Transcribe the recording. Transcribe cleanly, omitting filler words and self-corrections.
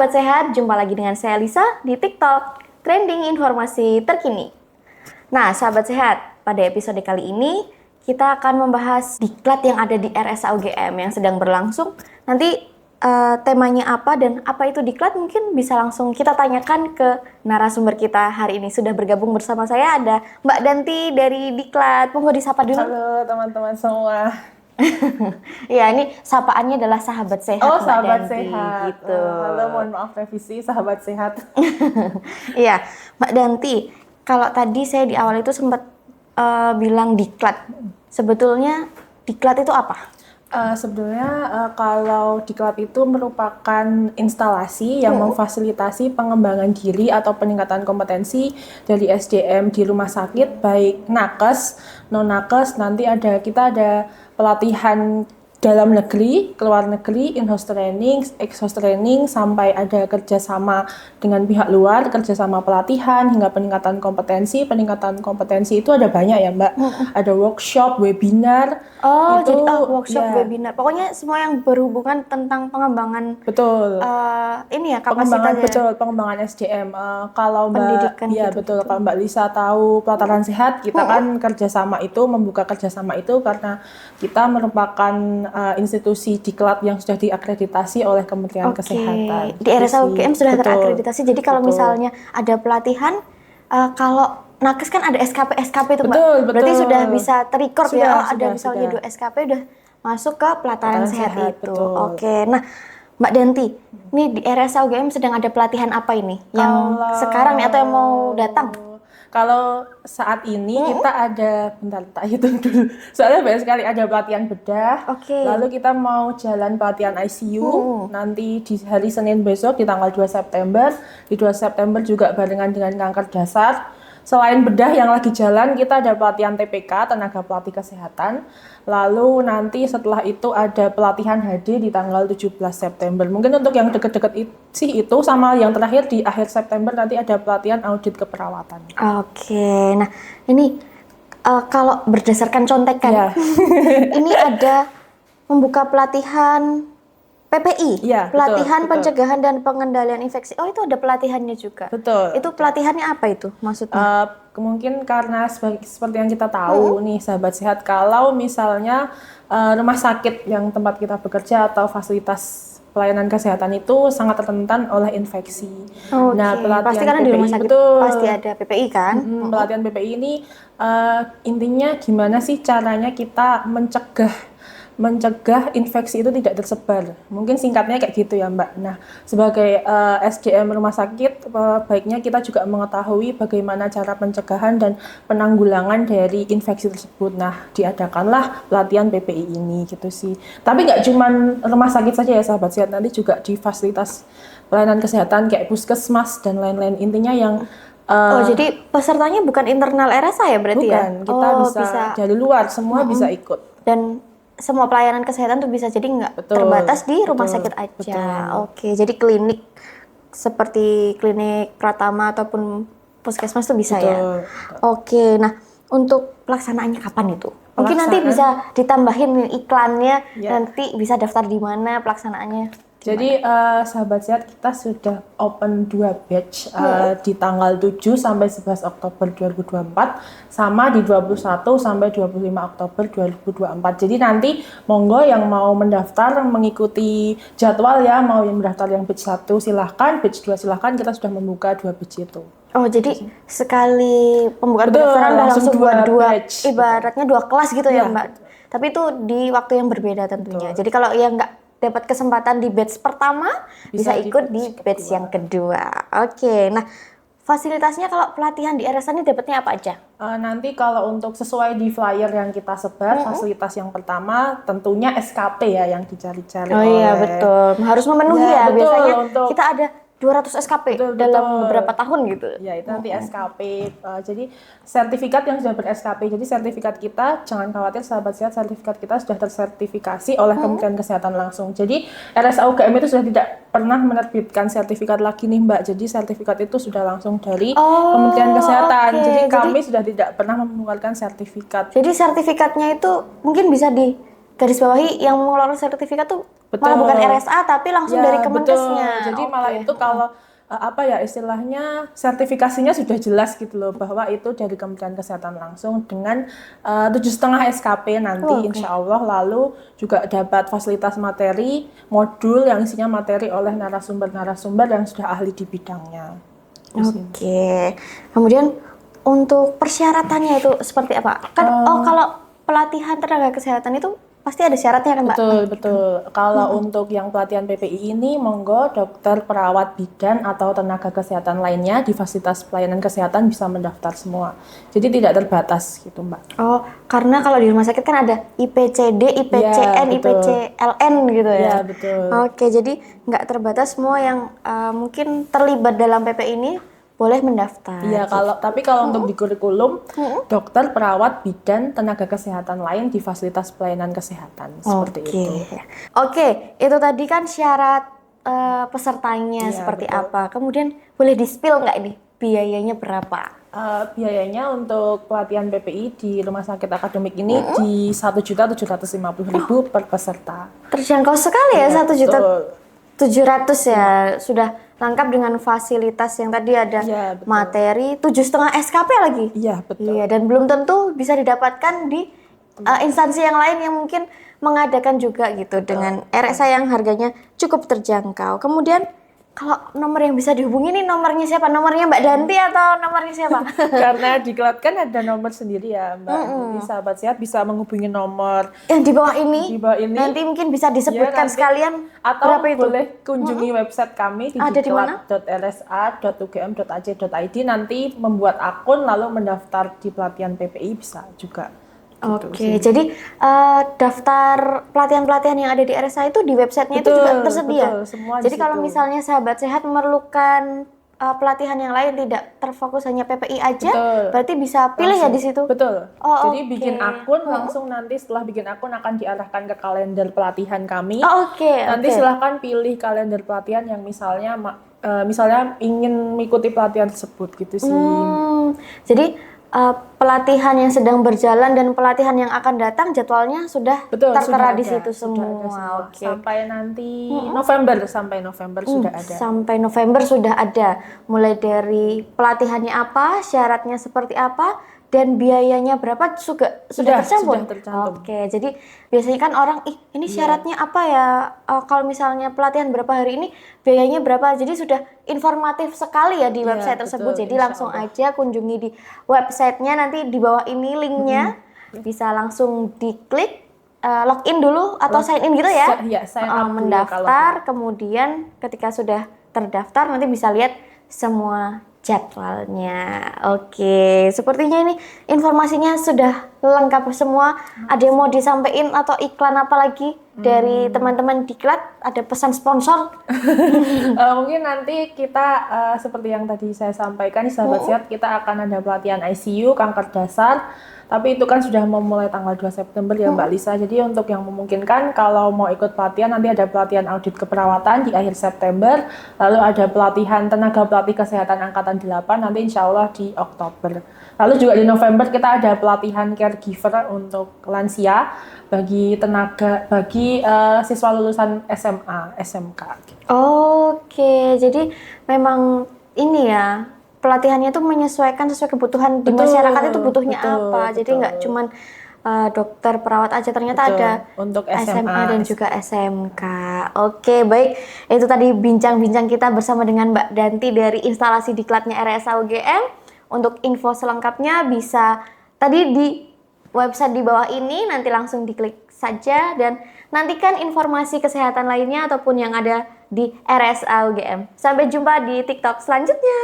sahabat sehat, jumpa lagi dengan saya Lisa di TikTok, trending informasi terkini. Nah, sahabat sehat, pada episode kali ini kita akan membahas diklat yang ada di RSA UGM yang sedang berlangsung. Nanti temanya apa dan apa itu diklat mungkin bisa langsung kita tanyakan ke narasumber kita hari ini. Sudah bergabung bersama saya ada Mbak Danti dari diklat. Monggo disapa dulu. Halo teman-teman semua. Ya, ini sapaannya adalah sahabat sehat. Oh, Mbak sahabat Danti, sehat. gitu. Halo, mohon maaf revisi sahabat sehat. Iya, Mbak Danti. Kalau tadi saya di awal itu sempat bilang diklat. Sebetulnya diklat itu apa? Sebetulnya kalau diklat itu merupakan instalasi yang memfasilitasi pengembangan diri atau peningkatan kompetensi dari SDM di rumah sakit, baik nakes, non nakes. Nanti kita ada pelatihan dalam negeri, keluar negeri, in-house training, ex-house training, sampai ada kerjasama dengan pihak luar, kerjasama pelatihan hingga peningkatan kompetensi. Peningkatan kompetensi itu ada banyak ya Mbak, ada workshop, webinar. Oh, itu, jadi workshop, ya, webinar. Pokoknya semua yang berhubungan tentang pengembangan. betul. Ini ya kapasitasnya. Betul, pengembangan SDM. Kalau Mbak, Pendidikan ya gitu. betul. Kalau Mbak Lisa tahu pelataran sehat, kita kan kerjasama itu, membuka kerjasama itu karena kita merupakan institusi diklat yang sudah diakreditasi oleh Kementerian Kesehatan. Di RSA UGM sudah Betul. terakreditasi. Jadi kalau misalnya ada pelatihan, kalau nakes kan ada SKP itu Mbak. Betul. Berarti sudah bisa ter-record ya. Oh, ada Sudah. misalnya 2 SKP udah masuk ke pelataran sehat itu. Betul. Oke. Nah, Mbak Danti, ini di RSA UGM sedang ada pelatihan apa ini? Yang sekarang nih atau yang mau datang? Kalau saat ini kita ada, bentar tak hitung dulu. Soalnya banyak sekali, ada pelatihan bedah. Lalu kita mau jalan pelatihan ICU nanti di hari Senin besok di tanggal 2 September. Di 2 September juga barengan dengan kanker dasar. Selain bedah yang lagi jalan, kita ada pelatihan TPK, tenaga pelatih kesehatan. Lalu nanti setelah itu ada pelatihan HD di tanggal 17 September. Mungkin untuk yang deket-deket sih itu, sama yang terakhir di akhir September nanti ada pelatihan audit keperawatan. Oke, nah ini kalau berdasarkan contekan, ini ada membuka pelatihan PPI, ya, pelatihan betul. Pencegahan dan Pengendalian Infeksi. Oh, itu ada pelatihannya juga. Betul. Itu pelatihannya apa itu maksudnya? Mungkin karena seperti yang kita tahu nih sahabat sehat, kalau misalnya rumah sakit yang tempat kita bekerja atau fasilitas pelayanan kesehatan itu sangat rentan oleh infeksi. Nah, pelatihan pasti karena PPI di rumah sakit betul. pasti ada PPI kan? Pelatihan PPI ini intinya gimana sih caranya kita mencegah infeksi itu tidak tersebar. Mungkin singkatnya kayak gitu ya Mbak. Nah, sebagai SDM rumah sakit, baiknya kita juga mengetahui bagaimana cara pencegahan dan penanggulangan dari infeksi tersebut. Nah, diadakanlah pelatihan PPI ini gitu sih. Tapi nggak cuma rumah sakit saja ya sahabat sehat, nanti juga di fasilitas pelayanan kesehatan kayak puskesmas dan lain-lain. Intinya yang jadi pesertanya bukan internal RSA ya berarti bukan, ya? kita bisa dari luar, semua bisa ikut. Dan semua pelayanan kesehatan tuh bisa, jadi nggak terbatas di rumah sakit aja. Oke, jadi klinik seperti klinik Pratama ataupun puskesmas tuh bisa ya. Oke, nah untuk pelaksanaannya kapan itu? Mungkin nanti bisa ditambahin iklannya, nanti bisa daftar di mana pelaksanaannya. Jadi sahabat sehat, kita sudah open 2 batch di tanggal 7 sampai 11 Oktober 2024 sama di 21 sampai 25 Oktober 2024. Jadi nanti monggo yang mau mendaftar mengikuti jadwal ya, mau yang mendaftar yang batch 1 silahkan, batch 2 silahkan, kita sudah membuka 2 batch itu. Oh, jadi sekali pembukaan pendaftaran udah langsung buat 2 ibaratnya 2 kelas gitu ya Mbak. Tapi itu di waktu yang berbeda tentunya. Jadi kalau yang nggak dapat kesempatan di batch pertama bisa ikut di batch yang kedua. Oke, nah fasilitasnya kalau pelatihan di RSA ini dapatnya apa aja? Nanti kalau untuk sesuai di flyer yang kita sebar, fasilitas yang pertama tentunya SKP ya yang dicari-cari. Oh iya betul, harus memenuhi ya betul, biasanya untuk kita ada 200 SKP dalam beberapa tahun gitu. Ya, itu nanti SKP. Jadi sertifikat yang sudah ber-SKP. Jadi sertifikat kita, jangan khawatir sahabat sehat, sertifikat kita sudah tersertifikasi oleh Kementerian Kesehatan langsung. Jadi RSA UGM itu sudah tidak pernah menerbitkan sertifikat lagi nih Mbak. Jadi sertifikat itu sudah langsung dari Kementerian Kesehatan. Jadi kami sudah tidak pernah mengeluarkan sertifikat. Jadi sertifikatnya itu mungkin bisa di garis bawahi, yang mengeluarkan sertifikat tuh Malah bukan RSA tapi langsung dari Kemenkesnya. Jadi malah itu kalau istilahnya sertifikasinya sudah jelas gitu loh, bahwa itu dari Kementerian Kesehatan langsung dengan 7,5 SKP nanti insya Allah. Lalu juga dapat fasilitas materi, modul yang isinya materi oleh narasumber-narasumber yang sudah ahli di bidangnya. Kemudian untuk persyaratannya itu seperti apa? Kalau pelatihan tenaga kesehatan itu pasti ada syaratnya kan, Mbak? Betul. Kalau untuk yang pelatihan PPI ini, monggo dokter, perawat, bidan, atau tenaga kesehatan lainnya di fasilitas pelayanan kesehatan bisa mendaftar semua. Jadi tidak terbatas gitu, Mbak. Karena kalau di rumah sakit kan ada IPCD, IPCN, IPCLN gitu ya? Iya, betul. Jadi nggak terbatas, semua yang mungkin terlibat dalam PPI ini boleh mendaftar. Iya, tapi kalau untuk di kurikulum, dokter, perawat, bidan, tenaga kesehatan lain di fasilitas pelayanan kesehatan seperti itu. Itu tadi kan syarat pesertanya seperti apa. Kemudian boleh di-spill nggak ini biayanya berapa? Biayanya untuk pelatihan PPI di Rumah Sakit Akademik ini di 1.750.000 per peserta. Terjangkau sekali ya, 1.700.000 ya, sudah lengkap dengan fasilitas yang tadi ada materi, 7,5 SKP lagi. Iya, betul. Iya, dan belum tentu bisa didapatkan di instansi yang lain yang mungkin mengadakan juga gitu dengan RSA yang harganya cukup terjangkau. Kemudian kalau nomor yang bisa dihubungi ini nomornya siapa? Nomornya Mbak Danti atau nomornya siapa? Karena diklat kan ada nomor sendiri ya, Mbak. Jadi sahabat sehat bisa menghubungi nomor yang di bawah ini. Nanti mungkin bisa disebutkan sekalian atau berapa itu? Boleh kunjungi website kami di diklat.lsa.ugm.ac.id. Nanti membuat akun lalu mendaftar di pelatihan PPI bisa juga. Jadi daftar pelatihan-pelatihan yang ada di RSA itu di websitenya itu juga tersedia. Semua jadi kalau misalnya sahabat sehat memerlukan pelatihan yang lain, tidak terfokus hanya PPI aja, berarti bisa pilih ya di situ. Jadi bikin akun langsung, nanti setelah bikin akun akan diarahkan ke kalender pelatihan kami. Nanti silahkan pilih kalender pelatihan yang misalnya ingin mengikuti pelatihan tersebut gitu sih. Jadi pelatihan yang sedang berjalan dan pelatihan yang akan datang jadwalnya sudah tertera di situ semua. Sampai nanti November sudah ada. Sampai November sudah ada. Mulai dari pelatihannya apa, syaratnya seperti apa, dan biayanya berapa sudah tercantum. Jadi biasanya kan orang, ini syaratnya apa ya? Kalau misalnya pelatihan berapa hari ini, biayanya berapa? Jadi sudah informatif sekali ya di website tersebut. Jadi langsung aja kunjungi di websitenya, nanti di bawah ini linknya, bisa langsung diklik, login dulu atau sign in gitu ya? Mendaftar, kemudian ketika sudah terdaftar nanti bisa lihat semua jadwalnya. Sepertinya ini informasinya sudah lengkap semua. Ada yang mau disampaikan atau iklan apa lagi dari teman-teman diklat? Ada pesan sponsor? Mungkin nanti kita seperti yang tadi saya sampaikan, sahabat sehat, kita akan ada pelatihan ICU, kanker dasar. Tapi itu kan sudah memulai tanggal 2 September ya Mbak Lisa. Jadi untuk yang memungkinkan kalau mau ikut pelatihan, nanti ada pelatihan audit keperawatan di akhir September. Lalu ada pelatihan tenaga pelatih kesehatan angkatan 8 nanti insya Allah di Oktober. Lalu juga di November kita ada pelatihan caregiver untuk lansia bagi siswa lulusan SMA, SMK. Jadi memang ini ya, pelatihannya itu menyesuaikan sesuai kebutuhan di masyarakat itu butuhnya apa. Jadi nggak cuman dokter, perawat aja, ternyata ada untuk SMA dan juga SMK. Baik. Itu tadi bincang-bincang kita bersama dengan Mbak Danti dari instalasi diklatnya RSA UGM. Untuk info selengkapnya bisa tadi di website di bawah ini, nanti langsung diklik saja dan nantikan informasi kesehatan lainnya ataupun yang ada di RSA UGM. Sampai jumpa di TikTok selanjutnya.